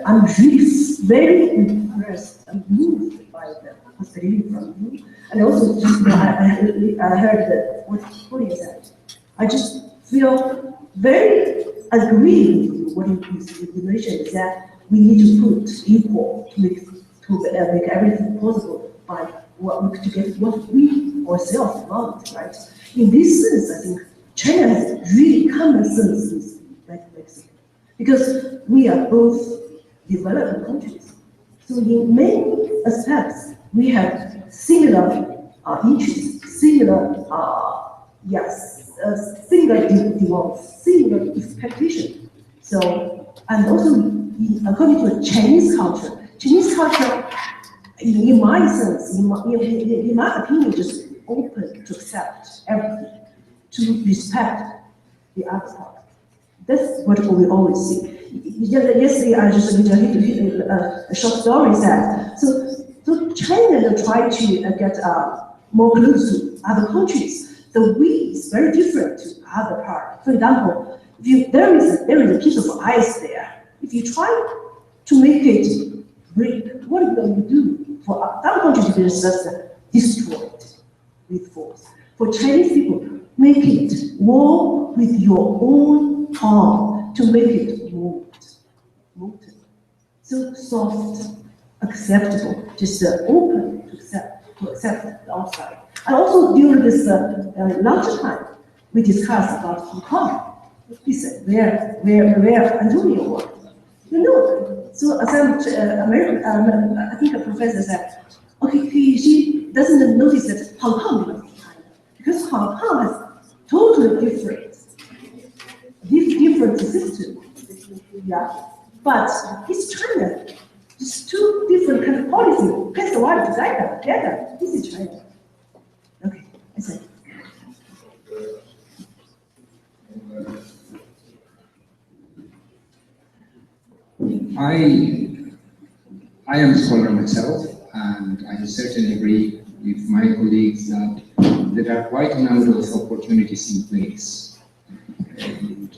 I'm really very impressed and moved by the hospitality from you. And also, just, I heard that what Julia said. I just feel very agree with you. What you mentioned is that we need to put equal to make everything possible by to get what we ourselves want, right? In this sense, I think China has really common sense with Mexico, because we are both developing countries. So in many aspects, we have similar interests, similar similar demands, similar expectation. So, and also according to Chinese culture, in my sense, in my opinion, just open to accept everything, to respect the other part. That's what we always see. Yesterday, I just a short story said, so China try to get more close to other countries. The we is very different to other part. For example, if there is a piece of ice there, if you try to make it break, what are you going to do? For some countries, it is just destroyed with force. For Chinese people, make it warm with your own palm to make it molten. so soft, acceptable, just open to accept the outside. And also during this lunchtime, we discussed about Hong Kong. He said, where Antonio worked. You know, so as I think a professor said, okay, she doesn't notice that Hong Kong belongs to China, because Hong Kong is totally different system. Yeah, but it's China. It's two different kind of policies. Press the water together. This is China. Okay, I said. I am a scholar myself, and I certainly agree with my colleagues that there are quite a number of opportunities in place. And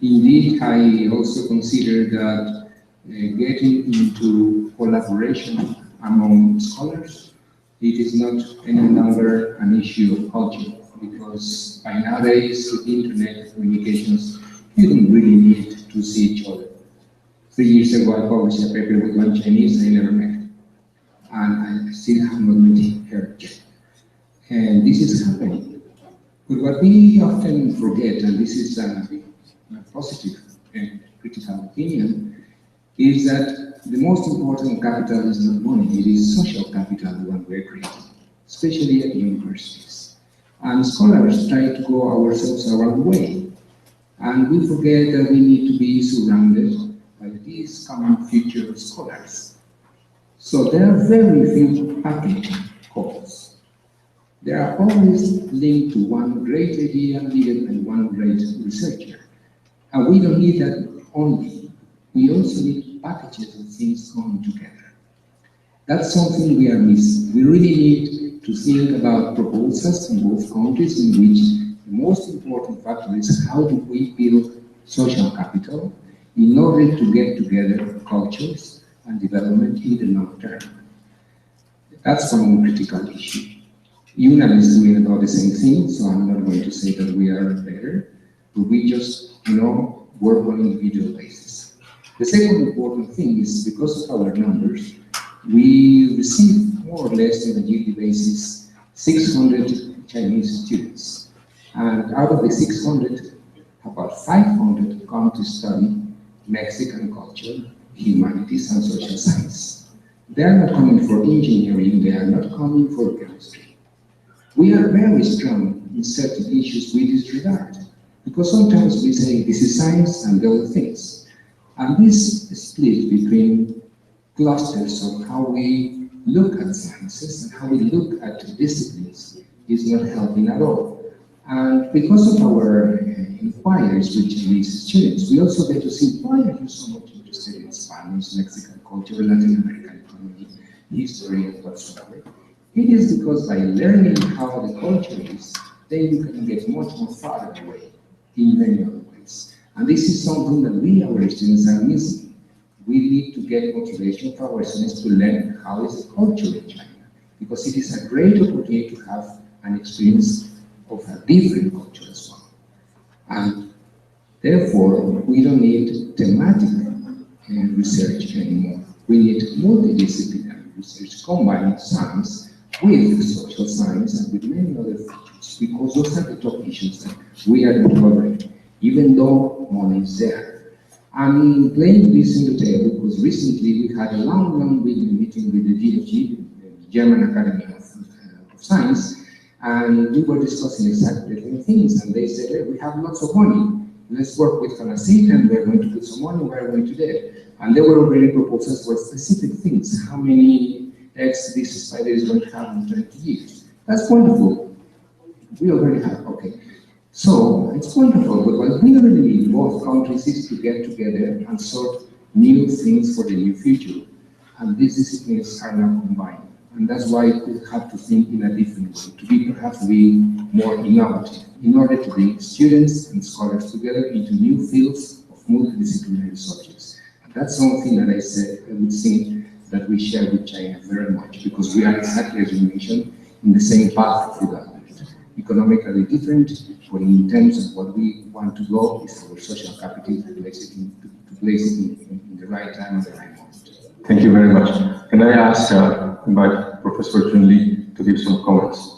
indeed, I also consider that getting into collaboration among scholars, it is not any longer an issue of culture, because by nowadays, with internet communications, you don't really need to see each other. 3 years ago, I published a paper with one Chinese I never met, and I still have not met her yet. And this is happening. But what we often forget, and this is a positive and critical opinion, is that the most important capital is not money, it is social capital, the one we're creating, especially at universities. And scholars try to go ourselves our own way, and we forget that we need to be surrounded by these common future scholars. So there are very few package calls. They are always linked to one great idea leader and one great researcher. And we don't need that only. We also need packages of things coming together. That's something we are missing. We really need to think about proposals in both countries in which the most important factor is how do we build social capital in order to get together cultures and development in the long term. That's one critical issue. UNAM is doing about the same thing, so I'm not going to say that we are better, but we just, work on an individual basis. The second important thing is because of our numbers, we receive more or less on a yearly basis 600 Chinese students. And out of the 600, about 500 come to study Mexican culture, humanities, and social science. They are not coming for engineering, they are not coming for chemistry. We are very strong in certain issues we disregard, because sometimes we say this is science and the other things. And this split between clusters of how we look at sciences and how we look at disciplines is not helping at all. And because of our inquiries with Chinese students, we also get to see why are you so much interested in Spanish, Mexican culture, Latin American economy, history, and whatsoever. It is because by learning how the culture is, then you can get much more farther away in many other ways. And this is something that we, our students, are missing. We need to get motivation for our students to learn how is the culture in China, because it is a great opportunity to have an experience of a different culture as well. And therefore, we don't need thematic research anymore. We need multidisciplinary research combining science with social science and with many other features, because those are the top issues that we are not covering, even though money is there. I'm playing this in the table because recently we had a long meeting with the GFG, the German Academy of Science, and we were discussing exactly the same things, and they said, hey, we have lots of money, let's work with FANACIT, and we're going to put some money where we're going to do it. And there were already proposals for specific things, how many eggs this spider is going to have in 20 years. That's wonderful. We already have, okay. So, it's wonderful, but what we really need, both countries, is to get together and sort new things for the new future. And these disciplines are now combined. And that's why we have to think in a different way, to be perhaps more innovative, in order to bring students and scholars together into new fields of multidisciplinary subjects. And that's something that I said I would think that we share with China very much, because we are exactly, as you mentioned, in the same path of development. economically different, but in terms of what we want to go is our social capital to place it in the right time and the right moment. Thank you very much. Can I ask, invite Professor Jun Lee to give some comments?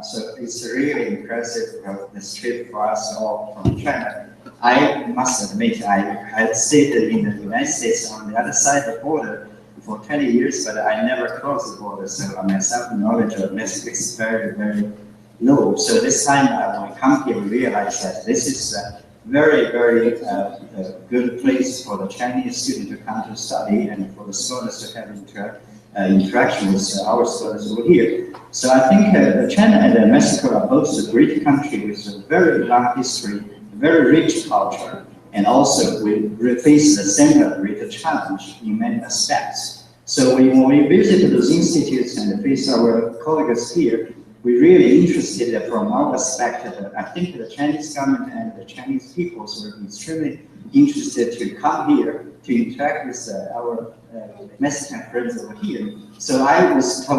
So it's really impressive, this trip for us all from China. I must admit, I stayed in the United States on the other side of the border for 20 years, but I never crossed the border, so my self-knowledge of Mexico is very, very low. So this time when I come here, we realize that this is a very, very good place for the Chinese student to come to study and for the scholars to have interaction with our scholars over here. So I think China and Mexico are both a great country with a very long history, very rich culture, and also we face the same great challenge in many aspects. So when we visit those institutes and face our colleagues here, we're really interested from our perspective. I think the Chinese government and the Chinese peoples were extremely interested to come here to interact with our Mexican friends over here. So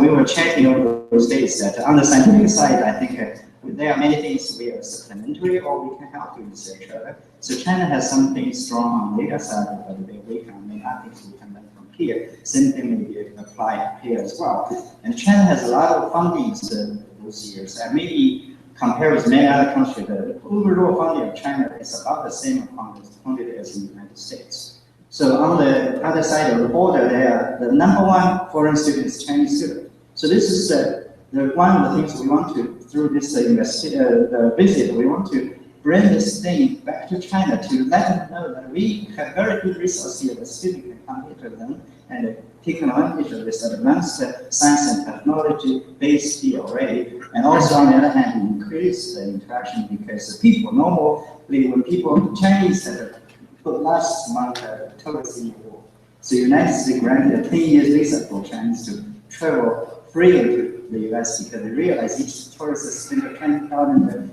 we were checking over those days that on the scientific side, I think there are many things we are supplementary or we can help with each other. So China has something strong on the data side, but we can make things we can learn from here. Same thing may be applied here as well. And China has a lot of fundings those years, and maybe compared with many other countries, the overall funding of China is about the same quantity as in the United States. So on the other side of the border, the number one foreign student is Chinese student. So this is one of the things we want to, through this visit, we want to bring this thing back to China to let them know that we have very good resources here. The student can come here to learn and take advantage of this advanced science and technology based here already. And also on the other hand, increase the interaction because the people, normally when Chinese put last month tourists in the world. So the United States granted a 10-year visa for Chinese to travel freely to the US because they realize each tourist is spending $10,000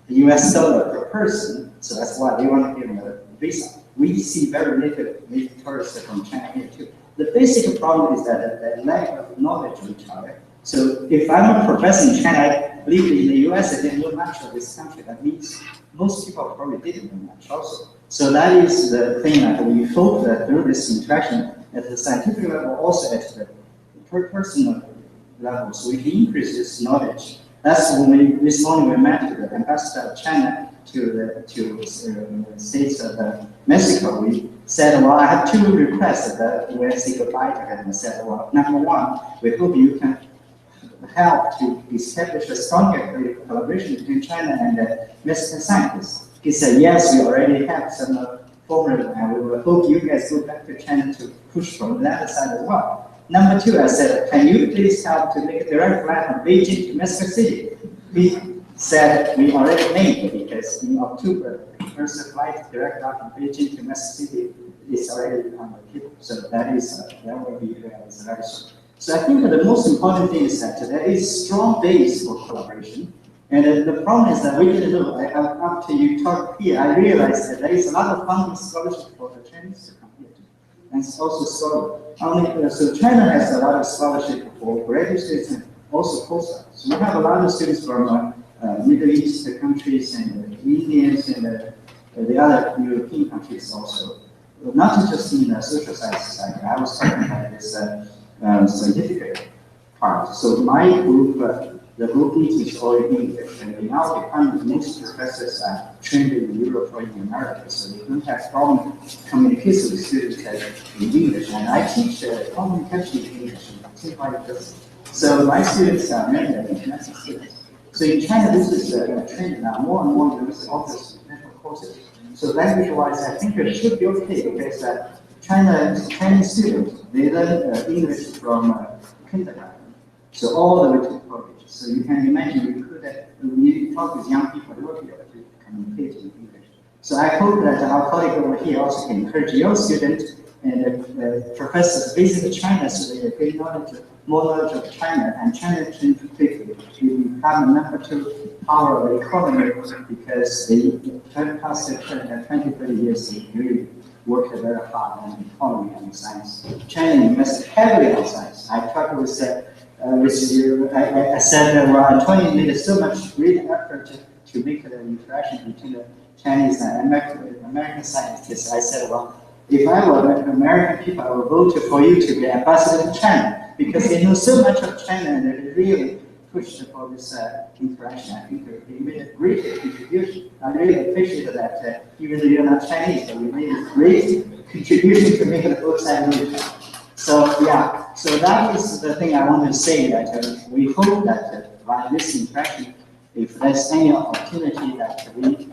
US dollar per person. So that's why they want to give them a visa. We see very little tourists from China here too. The basic problem is that the lack of knowledge of each other. So if I'm a professor in China, I live in the US and didn't know much of this country, that means most people probably didn't know much also. So that is the thing that we hope that through this interaction at the scientific level, also at the personal level, so we can increase this knowledge. That's when this morning we met with the ambassador of China to the states of Mexico. We said, well, I have two requests that we say goodbye to him. And said, well, number one, we hope you can help to establish a stronger collaboration between China and Mexican scientists. He said, yes, we already have some formula, and we will hope you guys go back to China to push from that side as well. Number two, I said, can you please help to make a direct flight from Beijing to Mexico City? He said, we already made it because in October, the first flight direct out from Beijing to Mexico City is already on the table. So that will be realized very soon. So I think that the most important thing is that there is strong base for collaboration. And the problem is that we didn't know, after you talk here, I realized that there is a lot of funding scholarship for the Chinese to come here too. And it's also scholarship. So China has a lot of scholarship for graduate students and also postdocs. So we have a lot of students from Middle East countries and Indians and the other European countries also. Not just in the social sciences side. I was talking about this scientific part. So my group, the group is all in English, and in our department, most professors are trained in Europe or in America, so they don't have problem communicating with students in English. And I teach communication in English, so my students are mainly international students. So in China, this is trend now. More and more universities offer international courses. So language-wise, I think it should be okay because Chinese students, they learn English from kindergarten, so all the way to college. So you can imagine we talk with young people, they will be able to communicate in English. So I hope that our colleague over here also can encourage your students and professors visit China so they gain more knowledge of China, and China can quickly become the number 2 power of the economy because they past 20, 30 years they really worked very hard on the economy and science. China invested heavily on science. I talked with with you. I said that well, Tony made so much great effort to make the interaction between the Chinese and American scientists. I said, well, if I were American people, I would vote for you to be ambassador to China because they know so much of China and they really pushed for this interaction. I think you made a great contribution. I really appreciate that even though you're not Chinese, but you made a great contribution to make the both sides move. So yeah, so that is the thing I want to say that we hope that by this interaction, if there's any opportunity that we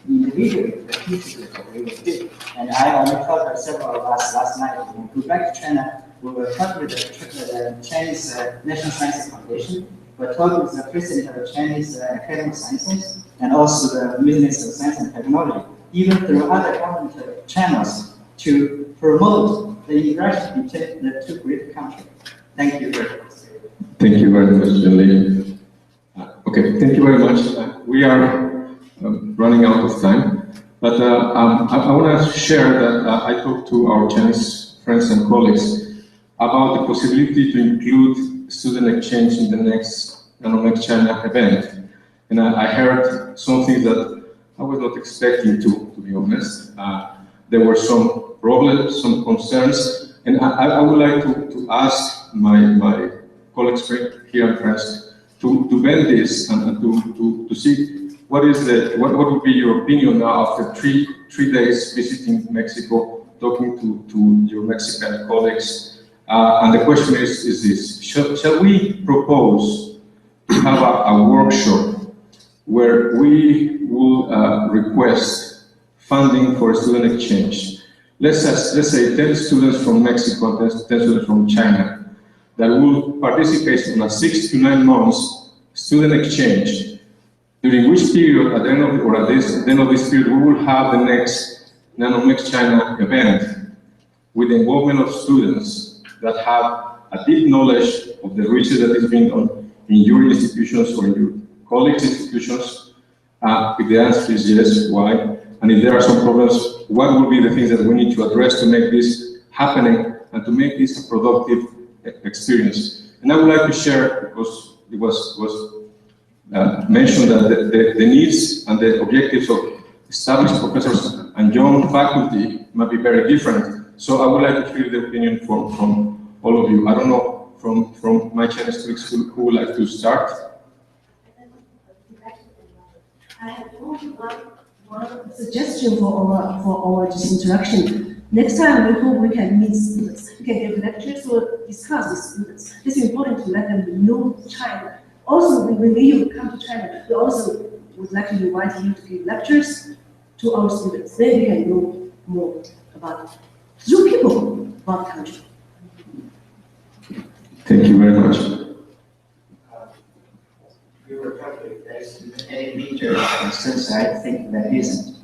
individually, the future, we will do. And I already talked to several of us last night. When we go back to China, we will talk with the Chinese National Science Foundation. We'll talk with the president of the Chinese Academy of Sciences and also the Minister of Science and Technology, even through other government channels to promote the interaction between the two great countries. Thank you very much. Thank you very much, Lee. Okay, thank you very much. We are running out of time, but I want to share that I talked to our Chinese friends and colleagues about the possibility to include student exchange in the next NANOMXCN event. And I heard something that I was not expecting to be honest. There were some problems, some concerns, and I would like to ask my colleagues here in France to bend this and to see what would be your opinion now after three days visiting Mexico, talking to your Mexican colleagues. And the question is this: shall we propose to have a workshop where we will request funding for student exchange? Let's say 10 students from Mexico and 10 students from China that will participate in a 6 to 9 months student exchange, during which period, at the end of this period, we will have the next NANOMXCN event with the involvement of students that have a deep knowledge of the research that is being done in your institutions or in your colleagues' institutions. If the answer is yes, why? And if there are some problems, what will be the things that we need to address to make this happening and to make this a productive experience? And I would like to share, because it was mentioned that the needs and the objectives of established professors and young faculty might be very different. So I would like to hear the opinion from all of you. I don't know, from my Chinese colleagues who would like to start. I have only one suggestion for our this interaction. Next time, we hope we can meet students. We can give lectures or discuss with students. It's important to let them know China. Also, when you come to China, we also would like to invite you to give lectures to our students. Then we can know more about through people about the country. Thank you very much. We were talking if there's any major concerns. I think there isn't.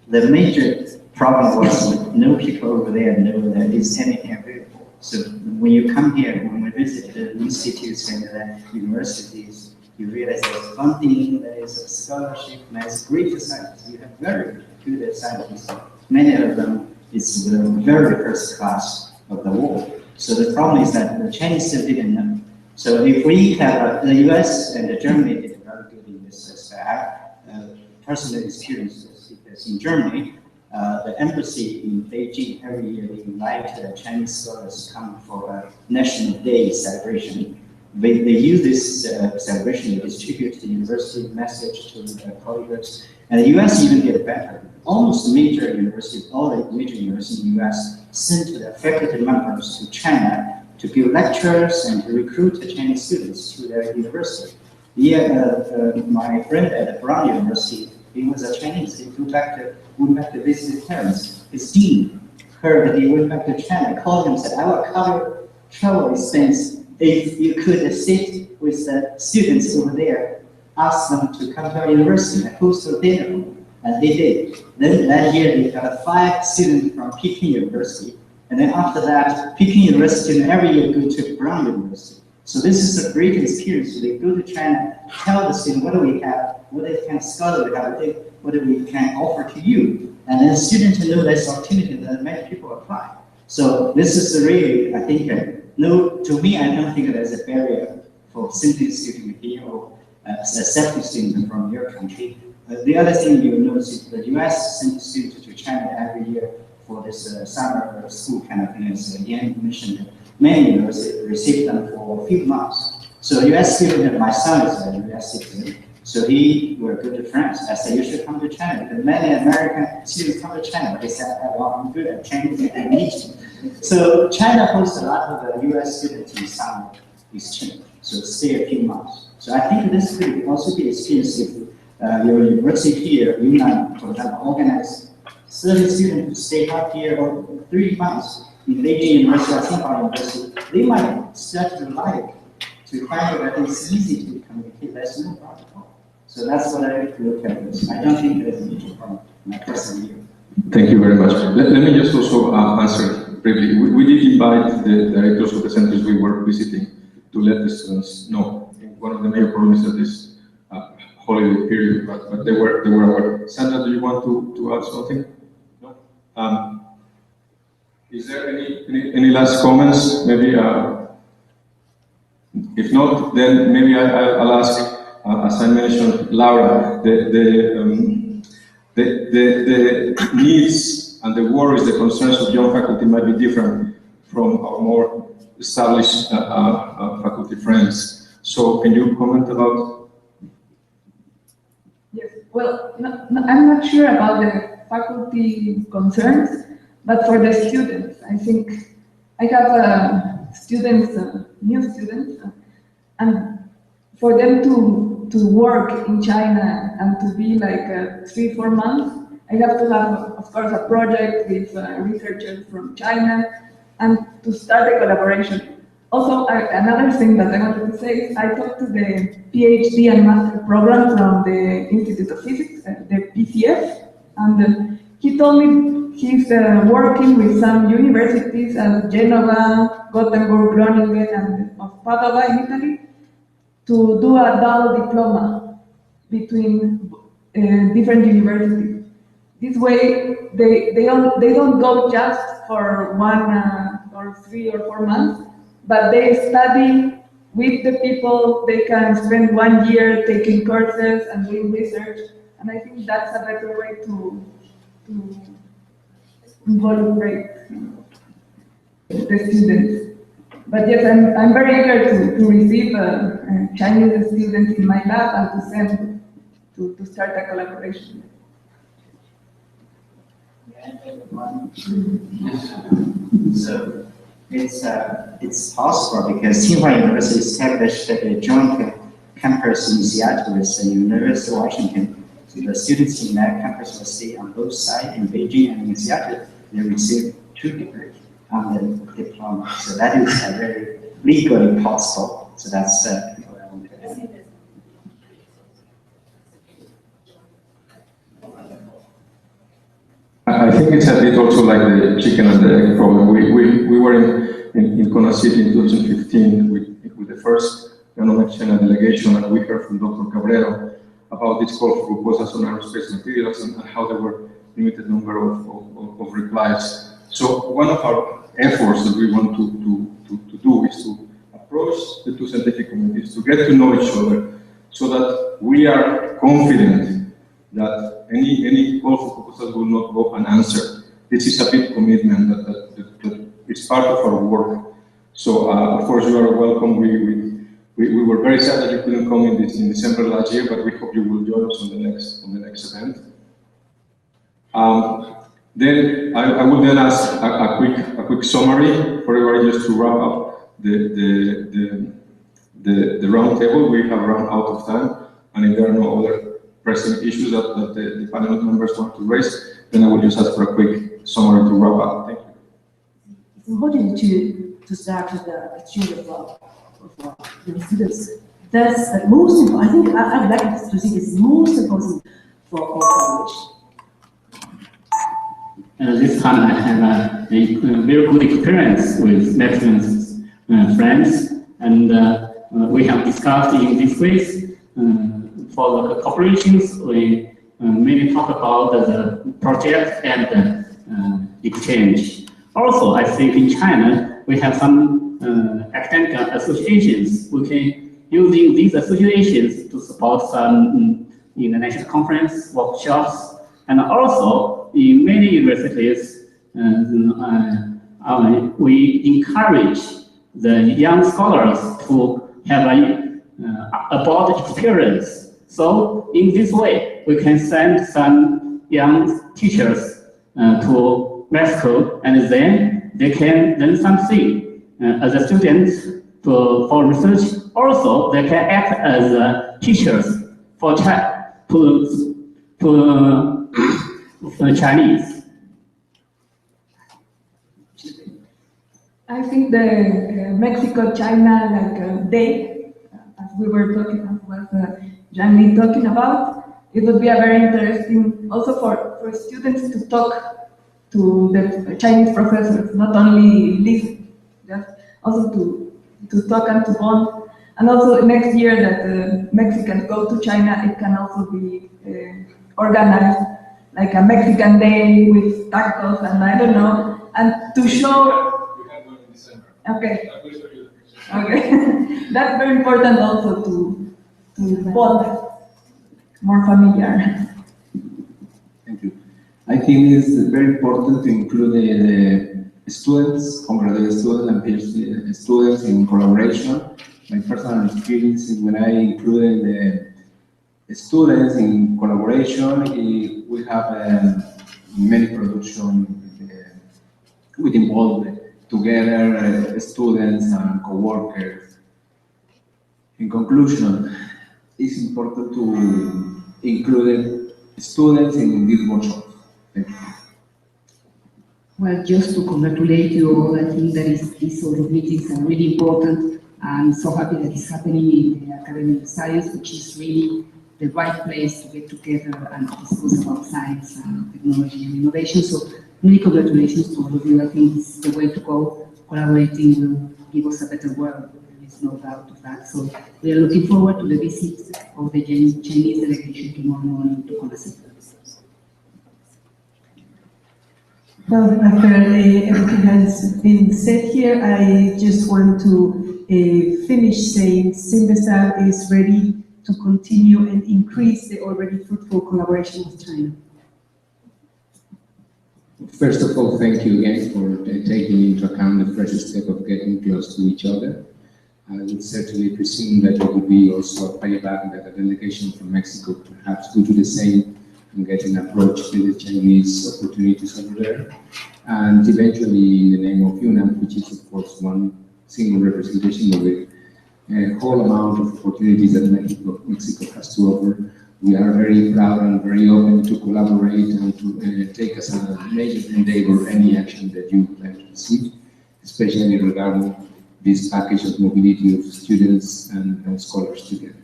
The major problem was no people over there know that there's anything available. So when you come here, when we visit the institutes and the universities, you realize there's funding, there is a scholarship, there's great science. You have very good scientists. Many of them is the very first class of the world. So the problem is that the Chinese still didn't know. So if we have the US and Germany did very good in this aspect, personal experiences, because in Germany, the embassy in Beijing every year they invite Chinese scholars to come for a National Day celebration. They use this celebration to distribute the university message to the colleagues. And the US even get better. Almost major universities, all the major universities in the US sent their faculty members to China to give lectures and to recruit the Chinese students to their university. My friend at Brown University, he was a Chinese. He went back to visit his parents. His dean heard that he went back to China, called him and said, I will cover travel expense if you could sit with the students over there, ask them to come to our university and host a dinner. And they did. Then that year they got 5 students from Peking University. And then after that, Peking University every year go to Brown University. So this is a great experience. So they go to China, tell the student what do we have, what kind of scholar we have, what do we can offer to you. And then students know this opportunity that many people apply. So this is really, I think, no, to me, I don't think there's a barrier for sending student here or accepting students from your country. The other thing you notice is the US sends students to China every year for this summer school kind of thing, as Yan mentioned. Many universities receive them for a few months. So US student, my son is a US citizen, so we're good friends. I said, you should come to China, because many American students come to China, they said, well, I'm good at Chinese and English. So China hosts a lot of the US students in summer exchange, so stay a few months. So I think this could also be experienced if your university here, Yunnan, for example, organize 30 students to stay up here for 3 months in Beijing University or Tsinghua University. They might start to like to find out that it's easy to communicate. There's no problem. So that's what I look at this. I don't think there's a major problem in my personal view. Thank you very much. Let me just also answer briefly. We did invite the directors of the centers we were visiting to let the students know. I think one of the major problems is this holiday period, but they were aware. Sandra, do you want to add something? No. Is there any last comments? Maybe if not, then maybe I'll ask. As I mentioned, Laura, the needs and the worries, the concerns of young faculty might be different from our more established faculty friends. So can you comment about? Yes, well, I'm not sure about the faculty concerns, but for the students, I think I have students, new students, and for them to work in China and to be like 3-4 months, I have to have, of course, a project with researchers from China and to start a collaboration. Also, another thing that I wanted to say is I talked to the PhD and master program from the Institute of Physics, the PCF, and he told me he's working with some universities at Genova, Gothenburg, Groningen, and of Padova in Italy, to do a double diploma between different universities. This way, they don't go just for 1 or 3 or 4 months, but they study with the people. They can spend 1 year taking courses and doing research, and I think that's a better way to involve the students. But yes, I'm very eager to receive Chinese students in my lab and to send to start a collaboration. So it's possible because Tsinghua University established a joint campus in Seattle with the University of Washington. So the students in that campus will stay on both sides in Beijing and in Seattle. They receive 2 degrees on the diploma. So that is very legally possible. So that's what I want to add. I think it's a bit also like the chicken and the egg problem. We were in Kona City in 2015 with the first NANOMXCN delegation, and we heard from Dr. Cabrero about this call for proposals on aerospace materials and how there were limited number of replies. So one of our efforts that we want to do is to approach the 2 scientific communities, to get to know each other, so that we are confident that any call for proposals will not go unanswered. This is a big commitment that is part of our work. So of course you are welcome. We were very sad that you couldn't come in December last year, but we hope you will join us on the next event. Then I will then ask a quick summary for everybody, just to wrap up the roundtable. We have run out of time, and if there are no other pressing issues that the panel members want to raise, then I will just ask for a quick summary to wrap up. Thank you. It's important to start with the exchange of the students. That's the most important. I think I would like to see this most important for collaboration. This time I have a very good experience with Mexican friends, and we have discussed in this place for the cooperations. We mainly talk about the project and exchange. Also, I think in China we have some academic associations. We can using these associations to support some international conference, workshops, and also in many universities, we encourage the young scholars to have a broad experience. So in this way, we can send some young teachers to Mexico, and then they can learn something as a student for research. Also, they can act as teachers for Chinese. I think the Mexico-China day, as we were talking, as was Janly talking about, it would be a very interesting also for students to talk to the Chinese professors, not only listen, just also to talk and to bond. And also next year that Mexicans go to China, it can also be organized like a Mexican day with tacos and I don't know, and to show. We have one in December. Okay. Okay. That's very important also to bond, more familiar. Thank you. I think it's very important to include the students, undergraduate students and PhD students in collaboration. My personal experience is when I included the students in collaboration, we have many production with involved together students and co-workers. In conclusion, it's important to include students in this workshop. Thank you. Well, just to congratulate you all, I think that these sort of meetings are really important. I'm so happy that it's happening in the Academy of Science, which is really the right place to get together and discuss about science and technology and innovation. So many congratulations to all of you. I think this is the way to go. Collaborating will give us a better world. There is no doubt of that. So we are looking forward to the visit of the Chinese delegation tomorrow morning to Congress. Well, after everything has been said here, I just want to finish saying Simvestar is ready to continue and increase the already fruitful collaboration with China. First of all, thank you again for taking into account the first step of getting close to each other. I would certainly presume that it will be also a payback that the delegation from Mexico perhaps do the same and get an approach to the Chinese opportunities over there. And eventually, in the name of UNAM, which is of course one single representation of the whole amount of opportunities that Mexico has to offer, we are very proud and very open to collaborate and to take as a major endeavor any action that you plan to receive, especially regarding this package of mobility of students and scholars together.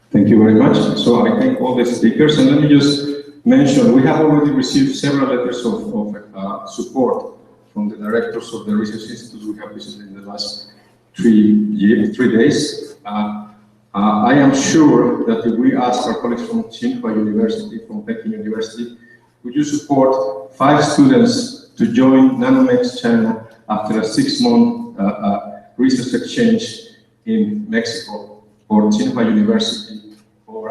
Thank you very much. So I thank all the speakers, and let me just mention, we have already received several letters of support from the directors of the research institutes we have visited in the last 3 days. I am sure that if we ask our colleagues from Tsinghua University, from Peking University, would you support 5 students to join NANOMXCN after a 6-month research exchange in Mexico, or Tsinghua University, or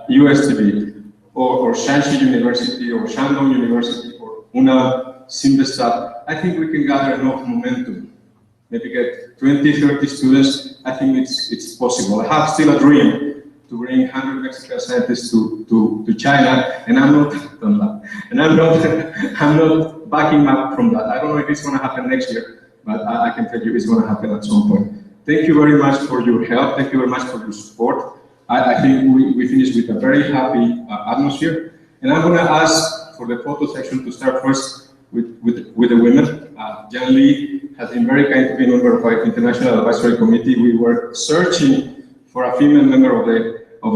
USTB, or Shanxi University, or Shandong University, or UNAM, Simvestar? I think we can gather enough momentum. Maybe get 20, 30 students. I think it's possible. I have still a dream to bring 100 Mexican scientists to China, and I'm not done that. And I'm not backing up from that. I don't know if it's going to happen next year, but I can tell you it's going to happen at some point. Thank you very much for your help. Thank you very much for your support. I think we finished with a very happy atmosphere. And I'm going to ask for the photo section to start first with the women. Jan Lee has been very kind to be a member of our International Advisory Committee. We were searching for a female member of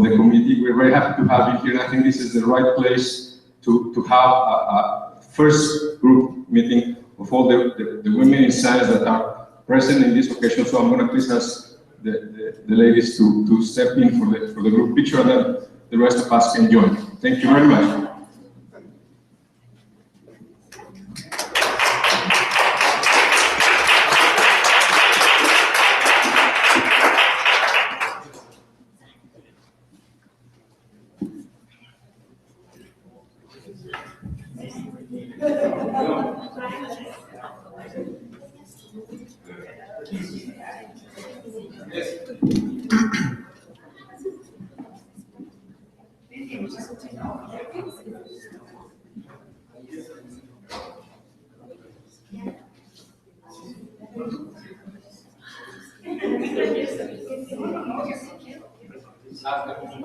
the committee. We're very happy to have you here. I think this is the right place to have a first group meeting of all the women in science that are present in this occasion. So I'm going to please ask the ladies to step in for the group picture, and then the rest of us can join. Thank you very much.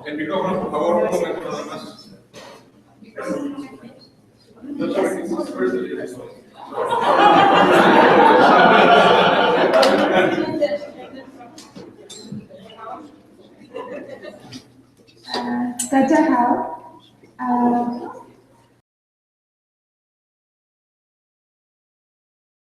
El micrófono, por favor, un momento nada más.